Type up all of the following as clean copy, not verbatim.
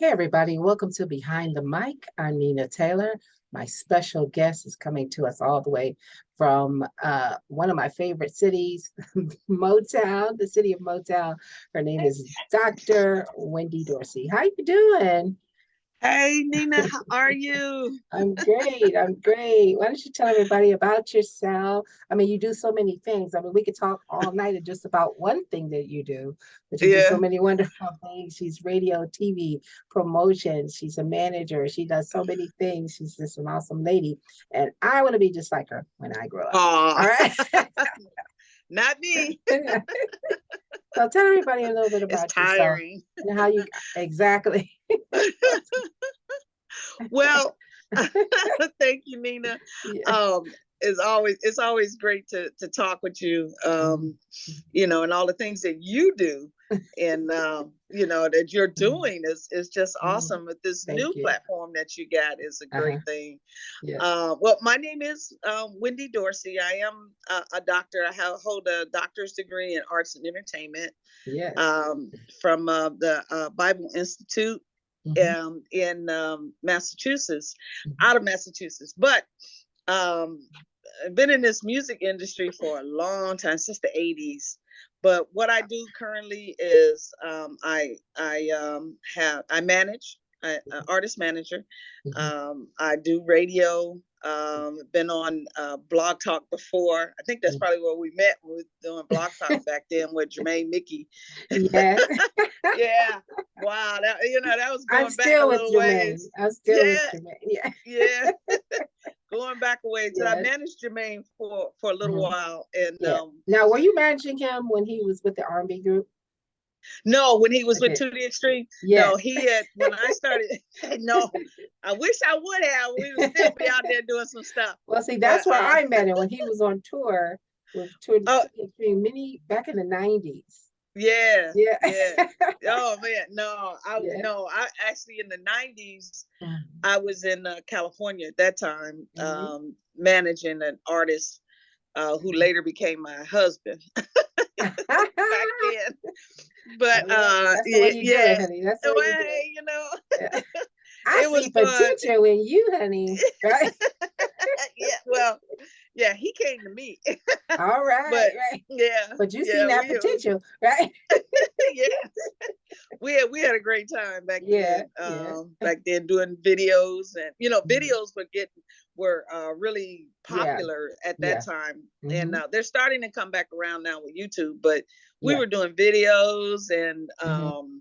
Hey, everybody, welcome to Behind the Mic. I'm Nina Taylor. My special guest is coming to us all the way from one of my favorite cities, Motown, the city of Motown. Her name is Dr. Wendy Dorsey. How you doing? Hey Nina, how are you? I'm great. I'm great. Why don't you tell everybody about yourself? I mean, you do so many things. I mean, we could talk all night of just about one thing that you do, but you do so Yeah. many wonderful things. She's radio, TV, promotion. She's a manager. She does so many things. She's just an awesome lady. And I want to be just like her when I grow up. Aw, All right. not me. So tell everybody a little bit It's about yourself tiring. and how you exactly. Well, thank you, Nina. Yeah. Um, it's always great to talk with you. Mhm. And all the things that you do and that you're Mhm. doing is just Mhm. awesome. But this Thank new you. platform that you got is a Uh-huh. great thing. Yeah. Well, my name is Wendy Dorsey. I am a doctor. Hold a doctor's degree in arts and entertainment Yes. um, from the Bible Institute Hmm. in Massachusetts, Hmm. out of Massachusetts. But um, I've been in this music industry for a long time, since the '80s. But what I do currently is I manage, artist manager. Hmm. I do radio. Been on Blog Talk before. I think that's Hmm. probably where we met. We were doing Blog Talk back then with Jermaine Mickey. Yeah. Yeah. Wow. That was I'm going back a still with little Jermaine. ways. I'm still with Yeah. Jermaine. Yeah. Yeah. Going back a ways. And I Yeah. managed Jermaine for a little Hmm. while. And Yeah. Now, were you managing him when he was with the R&B group? no, when he was with Okay. To the Extreme, Yeah. no, he had, when I started, no, I wish I would have. We would still be out there doing some stuff. Well, see, But that's where I met him when he was on tour with Tour oh, to the Extreme many back in the 90s. yeah, Yeah. yeah. Oh man, Yeah. no, I actually in the '90s, Mhm. I was in California at that time, Mhm. managing an artist who later became my husband back then. But Oh, yeah. That's the way yeah, you do it, yeah. honey. That's the way Well, you do it. hey, Yeah. I it see was fun. potential in you, honey. Right? Yeah, well, yeah, he came to me. All right, But right. yeah, But you seen yeah, that potential, right? yeah, we had a great time Yeah, yeah. back then doing videos, and Mhm. videos were really Yeah, popular at that yeah. time, and Hmm. they're starting to come back around now with YouTube. But we Yeah. were doing videos, and Hmm.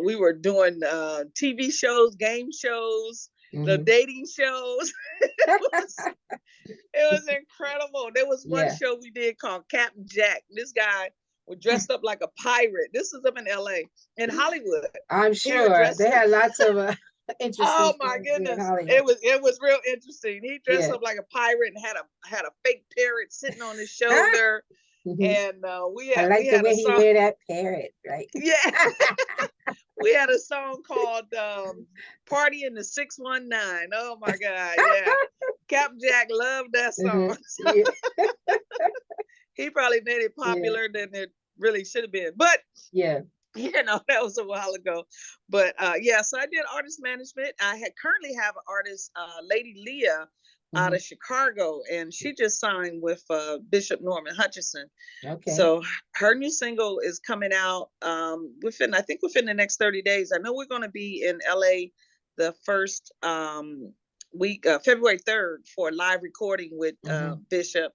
we were doing TV shows, game shows, the Hmm. dating shows. It was incredible. There was one Yeah. show we did called Captain Jack. This guy was dressed up like a pirate. This is up in LA, in Hollywood. I'm He would sure dress they up. had lots of interesting Oh my stories there in goodness. Hollywood. It was real interesting. He dressed Yeah. up like a pirate and had a fake parrot sitting on his shoulder. Hmm. And we I had we like the had a way he song. wear that parrot, right? Yeah. We had a song called Party in the 619. Oh my God. Yeah. Captain Jack loved that Hmm. song. Yeah, He probably made it yeah, popular than it really should have been. But yeah. that was a while ago. But yeah, so I did artist management. Currently have an artist, Lady Leah, out Hmm. of Chicago, and she just signed with Bishop Norman Hutchinson. Okay. So her new single is coming out within the next 30 days. I know we're going to be in LA the first week, February 3rd, for a live recording with Hmm. Bishop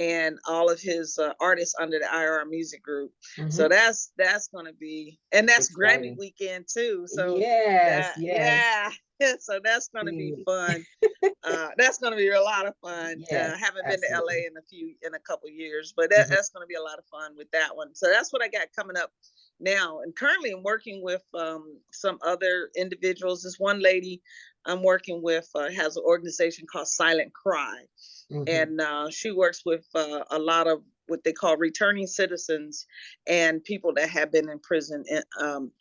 and all of his artists under the IR Music Group. So Hmm. that's going to be, and that's Grammy Exciting. weekend too. So Yes, that, yes. yeah, so that's going to be See. fun. That's going to be a lot of fun. Yeah, I haven't been to absolutely. LA in a couple years, but Hmm. that's going to be a lot of fun with that one. So that's what I got coming up now. And currently, I'm working with some other individuals. This one lady I'm working with has an organization called Silent Cry, Hmm. and she works with a lot of what they call returning citizens and people that have been in prison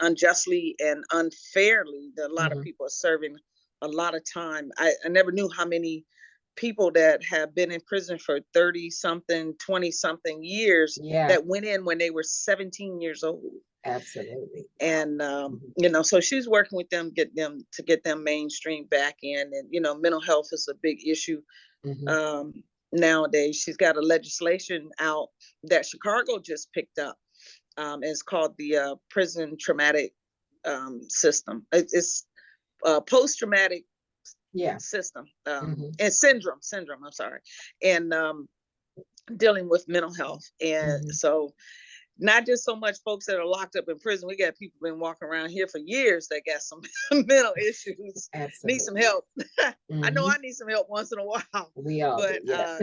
unjustly and unfairly. That a lot of Hmm. people are serving a lot of time. I never knew how many people that have been in prison for 30 something, 20 something years Yeah. that went in when they were 17 years old. Absolutely. And so she's working with them, get them mainstream back in. And mental health is a big issue Mhm. nowadays. She's got a legislation out that Chicago just picked up. It's called the prison traumatic system. It's post-traumatic Yeah. system Mhm. and syndrome. I'm sorry, and dealing with mental health. And Mhm. so not just so much folks that are locked up in prison. We got people been walking around here for years that got some mental issues, need some Absolutely. help. I know I Mhm. need some help once in a while, We all do. but Yeah.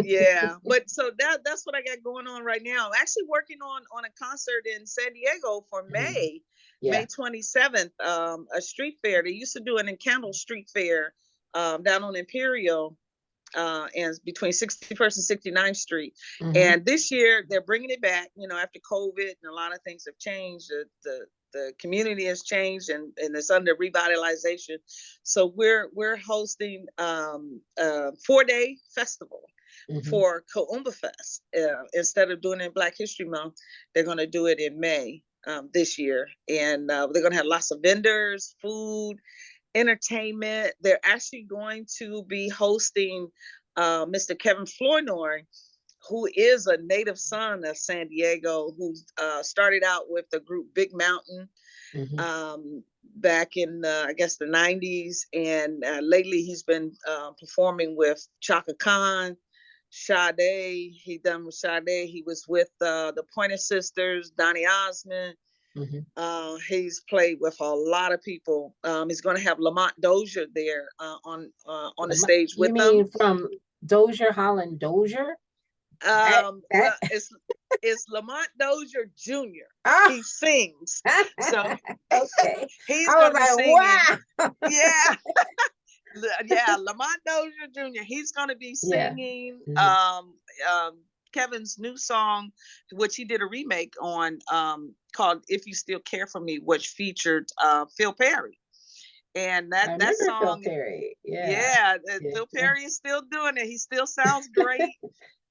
yeah. But so that's what I got going on right now. I'm actually working on a concert in San Diego for Mhm. May Yeah. 27th. A street fair. They used to do an Encandle street fair down on Imperial and between 61st and 69th Street. Mhm. And this year they're bringing it back, after COVID and a lot of things have changed. The community has changed and it's under revitalization. So we're hosting a 4-day festival Mhm. for Koumba Fest. Instead of doing it in Black History Month, they're going to do it in May this year. And they're going to have lots of vendors, food, entertainment. They're actually going to be hosting Mr. Kevin Flournoy, who is a native son of San Diego, who started out with the group Big Mountain Mhm. back in, I guess, the 90s. And lately he's been performing with Chaka Khan, Sade. He done with Sade. He was with the Pointer Sisters, Donny Osmond. Mhm. He's played with a lot of people. He's going to have Lamont Dozier there on the stage You with them. mean from Dozier, Holland Dozier? That Well, it's Lamont Dozier Jr. ah, He sings, so okay. he's I going was to be singing. like, wow. Yeah, yeah, Lamont Dozier Jr. He's going to be Yeah. singing Mhm. Kevin's new song, which he did a remake on, called "If You Still Care for Me," which featured Phil Perry. And I that remember Phil song, Perry. Yeah. yeah, Yeah. Phil Perry is still doing it. He still sounds great,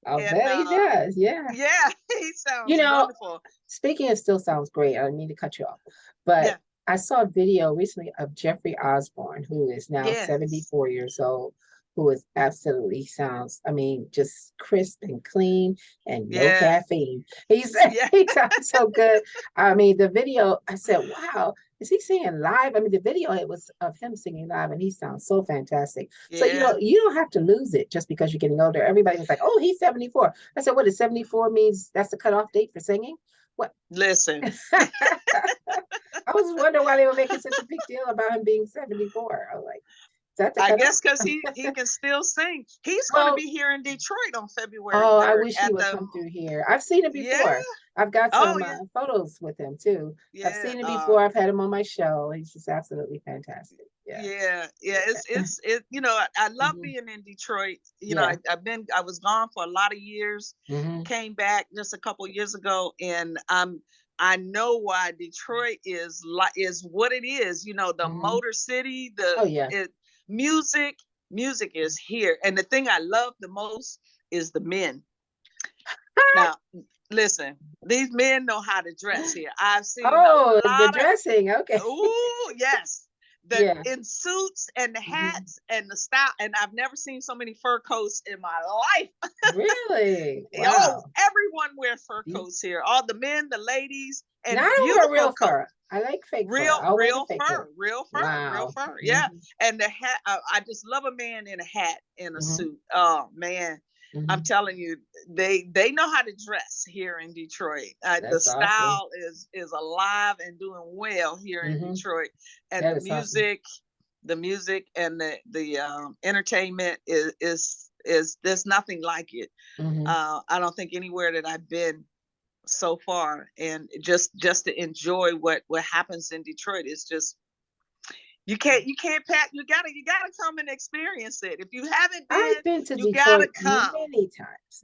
I'll and bet he does. Yeah. yeah, he You sounds know, wonderful. speaking of still sounds great, I don't mean to cut you off, but Yeah, I saw a video recently of Jeffrey Osborne, who is now yes, 74 years old, who is absolutely sounds, I mean, just crisp and clean and no yeah, caffeine. He's yeah, he sounds so good. I mean, the video, I said, wow, is he singing live? I mean, the video it was of him singing live, and he sounds so fantastic. So yeah. you don't have to lose it just because you're getting older. Everybody was like, oh, he's 74. I said, what is 74 means that's the cutoff date for singing? What? Listen, I was just wondering why they were making such a big deal about him being 74. I was like, is that the I cutoff? guess because he can still sing. He's going to Well, be here in Detroit on February oh, I 3rd wish he at would the come through here. I've seen him yeah. before. I've got Oh some yeah, photos with him too. I've yeah. seen him before. I've had him on my show. He's just absolutely fantastic. Yeah. Yeah. It's I love Mhm. being in Detroit. Yeah. I was gone for a lot of years, Hmm. came back just a couple years ago, and I know why Detroit is what it is. The Hmm. Motor City, Oh yeah. music, music is here, and the thing I love the most is the men. Now, listen, these men know how to dress here. I've seen Oh, a the lot of dressing. Okay. oh yes, the Yeah. in suits and the Hmm. hats and the style, and I've never seen so many fur coats in my life. Really? Oh, Wow. everyone wears fur You, coats here. All the men, the ladies, now I and don't wear beautiful real coats. fur. I like fake fur. Real, I'll wear the real fake fur. fur, real fur, real Wow. fur. Hmm. Yeah, and the hat. I just love a man in a hat in a Hmm. suit. Oh man, I'm Hmm. telling you, they know how to dress here in Detroit. The That's awesome. style is alive and doing well here in Hmm. Detroit, and That is awesome. the music and the entertainment is there's nothing like it. Hmm. I don't think anywhere that I've been so far, and just to enjoy what happens in Detroit is just you can't pack. You gotta come and experience it. If you haven't been, I've been to you gotta Detroit come.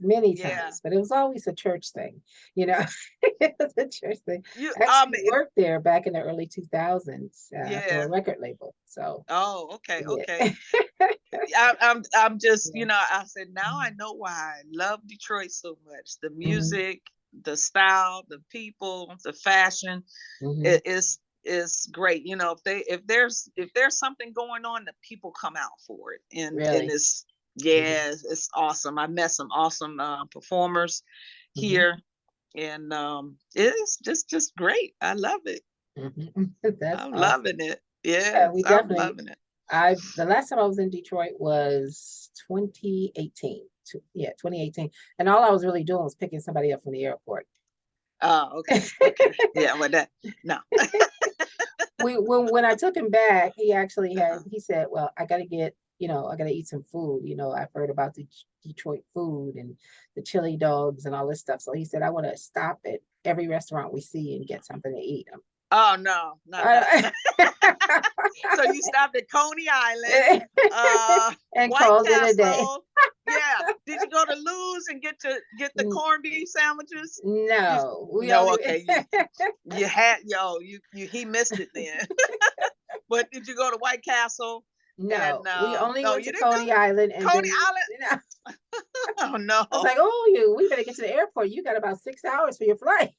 many Yeah, times, but it was always a church thing, you know. It was a church thing. you I actually worked there back in the early 2000s for yeah. a record label. So, Oh, okay, yeah. okay. I'm just Yeah. I said now I know why I love Detroit so much. The Hmm. music, the style, the people, the fashion. Mhm. It is great. You know, if there's something going on, the people come out for it, and Really. it's, Mhm. yeah, it's awesome. I met some awesome performers Mhm. here, and it's just great. I love it. Mhm. That's I'm awesome. loving it. Yeah, Yes, we I'm definitely loving it. the last time I was in Detroit was 2018. Yeah, 2018. And all I was really doing was picking somebody up from the airport. Oh, okay, okay, yeah. Well, that no. When I took him back, Uh-huh. he said, "Well, I gotta get, I gotta eat some food. I've heard about the Detroit food and the chili dogs and all this stuff." So he said, "I want to stop at every restaurant we see and get something to eat." Oh no, not that. I- So you stopped at Coney Island, and White called it a day. Castle. Yeah. Did you go to Lou's and get the N- corned beef sandwiches? You No, we no, only okay. You had you he missed it then. But did you go to White Castle? And no, we only no, went you to didn't Coney Island go and Coney then Island. Oh I was no. like, "Oh, we better get to the airport. You got about 6 hours for your flight."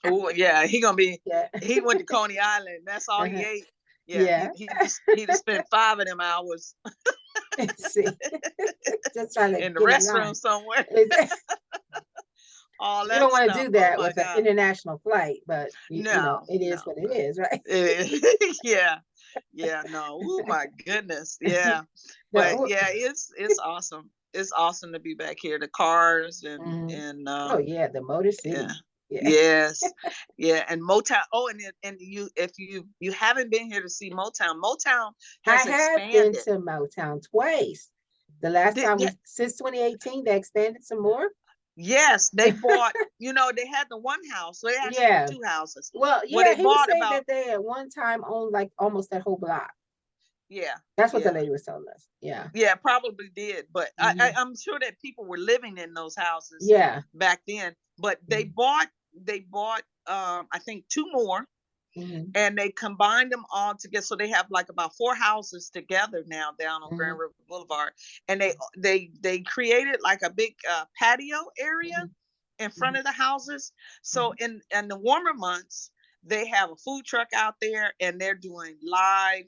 Oh yeah, Yeah. he went to Coney Island. That's all he Uh-huh. ate. Yeah, Yeah. he just spent 5 of them hours See, just trying to in the get in restroom line. somewhere. It's- All You that don't want to stuff. do Oh that my with an God. international flight, but No, it no. is what it is, right? Yeah. Yeah, no. Oh my goodness. Yeah. But No. yeah, it's awesome. It's awesome to be back here. The cars Mhm. and Oh yeah, the Motor yeah. City. Yeah. Yes. Yeah, and Motown. Oh, and you, if you haven't been here to see Motown, Motown I has have been expanded. to Motown twice. The last time Yeah, since 2018, they expanded some more. yes, they bought, they had the one house. So they actually had Yeah. two houses. Well, Well, yeah, they he was bought saying about, that they at one time owned like almost that whole block. yeah, That's what the yeah. lady was telling us. Yeah. Yeah, probably did, but Hmm. I'm sure that people were living in those houses Yeah. back then. But they bought I think two more, Hmm. and they combined them all together. So they have like about four houses together now down on Hmm. Grand River Boulevard, and they created like a big patio area Hmm. in front Hmm. of the houses. So Hmm. in the warmer months, they have a food truck out there, and they're doing live,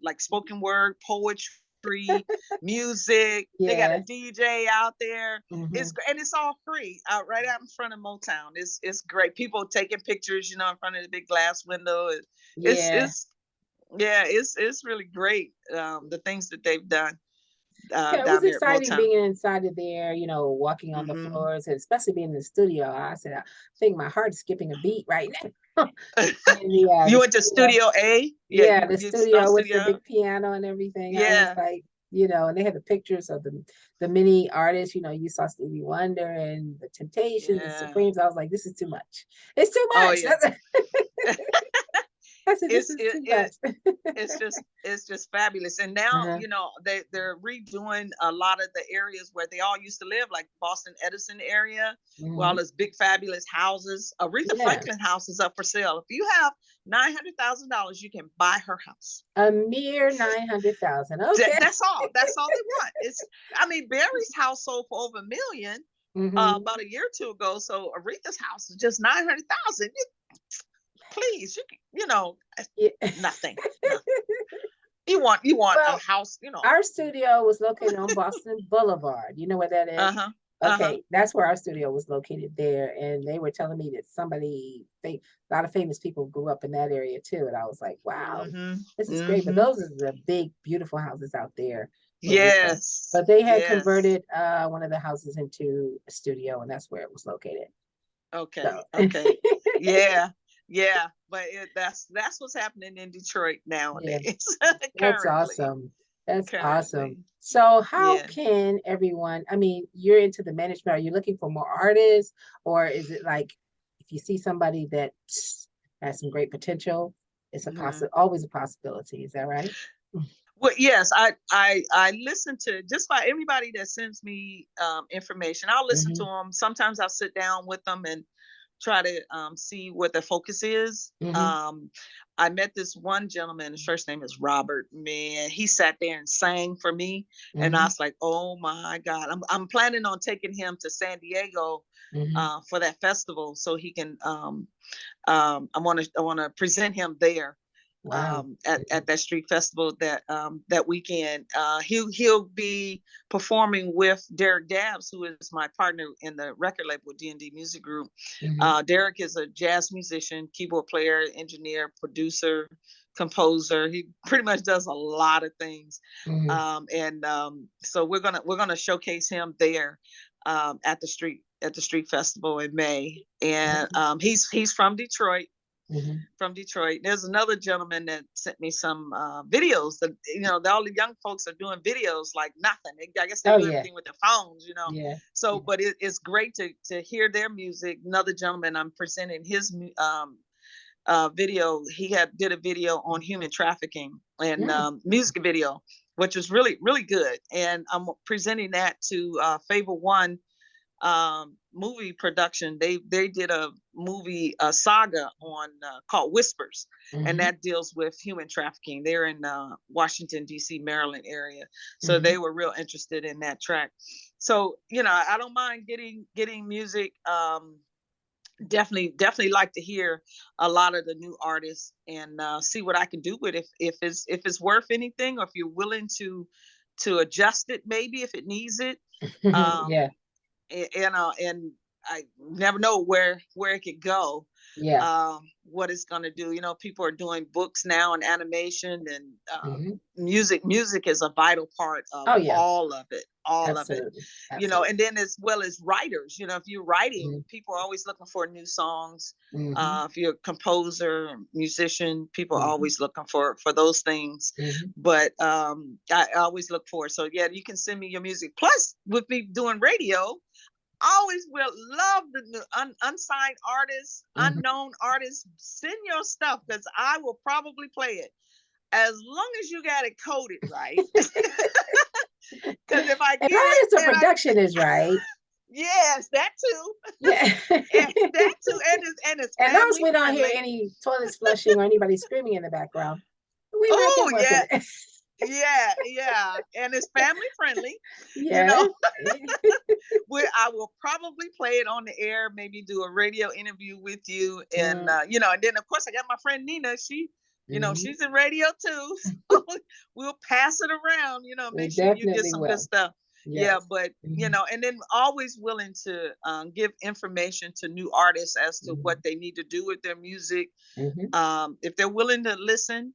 like spoken word, poetry, music. They got a Yeah. DJ out there. Hmm. And it's all free out right out in front of Motown. It's great. People taking pictures, in front of the big glass window. Yeah. It's yeah, it's really great. The things that they've done Yeah, it was down there at exciting Motown. being inside of there, walking on the Hmm. floors, and especially being in the studio. I said, I think my heart's skipping a beat right now. And You the went to studio, Studio A? Yeah, yeah, you the you saw studio with the Studio. big piano and everything. I was Yeah, like, and they had the pictures of the many artists. You saw Stevie Wonder and the Temptations and yeah. Supremes. I was like, this is too much. It's too Oh much. yeah. I said, this it's is it, too it much. it's just fabulous. And now, Uh-huh. they're redoing a lot of the areas where they all used to live, like Boston Edison area, where all Mhm. those big fabulous houses. Aretha Yeah, Franklin house is up for sale. If you have $900,000, you can buy her house. a mere 900,000. Okay. That's all. That's all they want. I mean, Barry's house sold for over $1 million Hmm. about a year or two ago. So Aretha's house is just 900,000. Please, Yeah. nothing. No. You want a Well, house, our studio was located on Boston Boulevard. You know where that is? uh-huh. Uh-huh. Okay, that's where our studio was located there. And they were telling me that a lot of famous people grew up in that area too. And I was like, wow, Mm-hmm. this is great. But Mm-hmm. those are the big, beautiful houses out there where we were. Yes. But they had Yes. converted one of the houses into a studio, and that's where it was located. So Okay. Okay. Yeah. Yeah. But that's what's happening in Detroit yeah, nowadays. that's Currently. awesome. That's awesome. Currently. So how Yeah. can everyone, I mean, you're into the management, are you looking for more artists, or is it like if you see somebody that has some great potential, it's Mhm. always a possibility. Is that right? Well, yes, I listen to just about anybody that sends me information. I'll listen to Hmm. them. Sometimes I'll sit down with them and try to see what their focus is. Mhm, I met this one gentleman, his first name is Robert. Man, he sat there and sang for me. And I mhm, was like, oh my God. I'm planning on taking him to San Diego mhm. for that festival so he can I want to present him there Wow. at that street festival that weekend. He'll be performing with Derek Dabbs, who is my partner in the record label with D&D Music Group. Mhm, Derek is a jazz musician, keyboard player, engineer, producer, composer. He pretty much does a lot of things, mhm, and so we're gonna showcase him there at the street festival in May. And mhm, he's from Detroit. mhm. There's another gentleman that sent me some videos that all the young folks are doing videos like nothing. I guess they Oh, do yeah, everything with their phones, you know. yeah, So, yeah. but it's great to hear their music. Another gentleman, I'm presenting his video. He did a video on human trafficking and Mm, music video, which was really really good. And I'm presenting that to Favor One movie production. They did a movie, a saga on called Whispers, and mhm, that deals with human trafficking. They're in Washington D.C., Maryland area, so mhm, they were real interested in that track. So I don't mind getting music. Definitely like to hear a lot of the new artists and see what I can do with it. If it's worth anything, or if you're willing to adjust it, maybe if it needs it. Yeah, Um, and I never know where it could go, yeah. what it's going to do. People are doing books now and animation and Mhm. music. Music is a vital part of Oh, yeah, all of it. absolutely, absolutely. And then as well as writers, if you're writing, Mhm, people are always looking for new songs. mhm, If you're a composer, musician, people are mhm, always looking for those things. mhm. But I always look for it. So yeah, you can send me your music. Plus, with me doing radio, always will love the new unsigned artists, Mhm. unknown artists. Send your stuff because I will probably play it as long as you got it coded right. Because if I As get long it as the and I production is right, yes, that too, yeah. and that too, and it's As long as family we don't hear friendly. any toilets flushing or anybody screaming in the background, we make it Oh work yeah, with it. yeah, and it's family friendly. You Yes. know, I will probably play it on the air, maybe do a radio interview with you. And Mm, and then of course I got my friend Nina. mhm. She's in radio too. So we'll pass it around, We make sure you get definitely some good will. stuff. Yeah, Yes. but Mhm, and then always willing to give information to new artists as to what mhm, they need to do with their music. mhm, If they're willing to listen,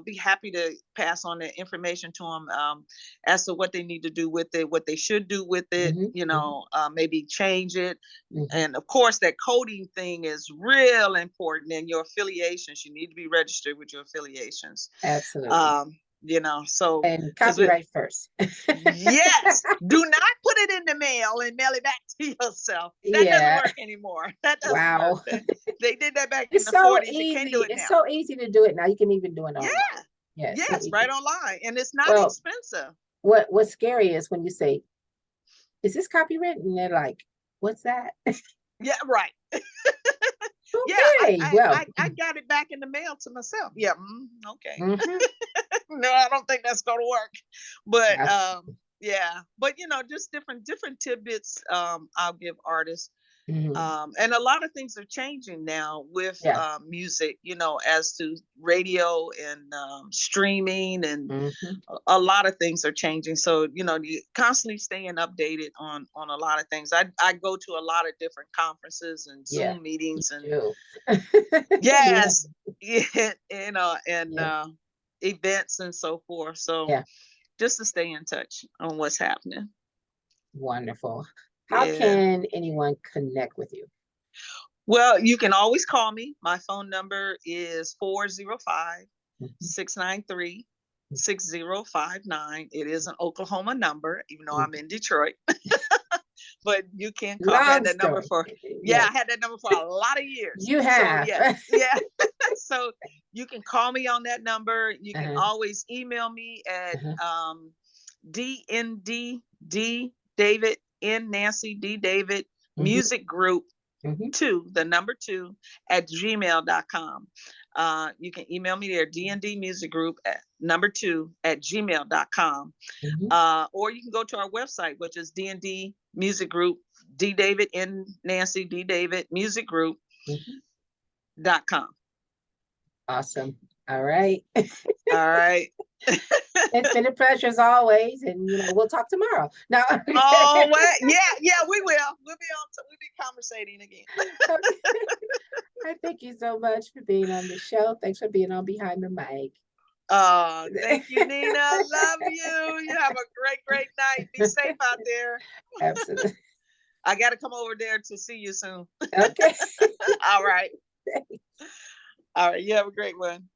be happy to pass on that information to them, as to what they need to do with it, what they should do with it, mhm, mhm, maybe change it. mhm. And of course, that coding thing is real important. And your affiliations, you need to be registered with your affiliations. Absolutely. Um, so And because copyright first. yes, do not put it in the mail and mail it back to yourself. That doesn't Yeah. work anymore. That doesn't work. Wow. They did that back in It's the so 40s. You can't do easy. it It's now. so easy to do it now. You can even do it Yeah. online. Yes, so Yes, right easy. online. And it's not Well, expensive. what's scary is when you say, "Is this copyright?" And they're like, "What's that?" Yeah, right. Yeah, Okay. Well, I got it back in the mail to myself. Yeah, okay. mhm. No, I don't think that's gonna work. But Yeah. yeah, but just different tidbits I'll give artists. Mhm. And a lot of things are changing now with Yeah. music, as to radio and streaming, and Mhm. a lot of things are changing. So you constantly staying updated on a lot of things. I go to a lot of different conferences and Yeah. Zoom You meetings and do. Yeah. yes, yeah, and Yeah. events and so forth. So Yeah. just to stay in touch on what's happening. Wonderful. How Yeah. can anyone connect with you? Well, you can always call me. My phone number is 405 Mhm. 693 6059. It is an Oklahoma number, even though I'm Mhm. in Detroit. But you can call me. I had Long that number story. for yeah, Yes, I had that number for a lot of years. you So have. yes, yeah. So you can call me on that number. You can Uh-huh, always email me at uh-huh. DNDD David N Nancy D David Mhm, Music Group two, the number two, at gmail.com. You can email me there, DND Music Group at number two at gmail.com. Or you can go to our website, which is DND Music Group, D David N Nancy D David Music Group.com. Awesome. All right. All right. It's been a pleasure as always, and we'll talk tomorrow. Now, oh, what? Yeah, we will. We'll be conversating again. I thank you so much for being on the show. Thanks for being on Behind the Mic. Thank you, Nina. Love you. You have a great night. Be safe out there. Absolutely. I got to come over there to see you soon. Okay. All right. All right. You have a great one.